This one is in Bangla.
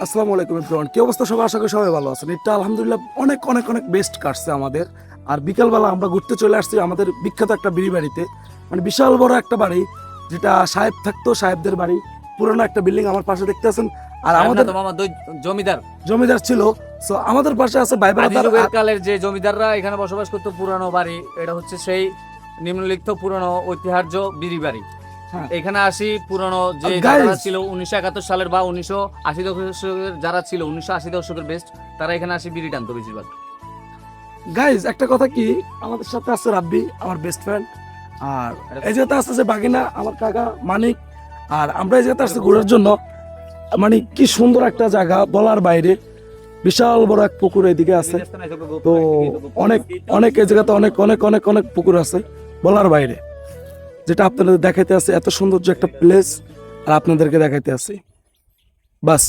আসসালামু আলাইকুম এভরিওয়ান, কি অবস্থা সবাই? আশা করি সবাই ভালো আছেন। এটা আলহামদুলিল্লাহ অনেক অনেক অনেক বেস্ট কাটছে আমাদের। আর বিকালবেলা আমরা ঘুরতে চলে আসছি আমাদের বিখ্যাত একটা বিড়ি বাড়িতে, মানে বিশাল বড় একটা বাড়ি, যেটা সাহেব থাকতো, সাহেবদের বাড়ি। পুরোনো একটা বিল্ডিং আমার পাশে দেখতে আছেন। আর সাহেব না আমাদের তো মামা, জমিদার। জমিদার ছিল। সো আমাদের পাশে আছে ভাই আদি ব্রাদার। যুগের কালের যে জমিদাররা এখানে বসবাস করতো, পুরানো বাড়ি। এটা হচ্ছে সেই নিম্নলিখিত পুরানো ঐতিহ্য বিড়ি বাড়ি। হ্যাঁ এখানে আসি পুরানো যে গাইজ, দাদারা ছিল 1971 সালের বা 1980 দশকের, যারা ছিল 1980 দশকের বেস্ট, তারা এখানে আসি বিড়ি টানতো বেশিরভাগ। গাইজ একটা কথা কি, আমাদের সাথে আছে রাব্বি, আমার বেস্ট ফ্রেন্ড। আর এই জায়গাতে আসতেছে বাগিনা, আমার কাকা মানিক। আর আমরা এই জায়গাতে আসছি ঘোরার জন্য। মানে কি সুন্দর একটা জায়গা, বলার বাইরে। বিশাল বড় এক পুকুর এদিকে আছে। তো অনেক অনেক এই জায়গাতে অনেক অনেক অনেক অনেক পুকুর আছে বলার বাইরে, যেটা আপনাদের দেখাইতে আছে। এত সৌন্দর্য একটা প্লেস আর আপনাদেরকে দেখাইতে আছে। বাস।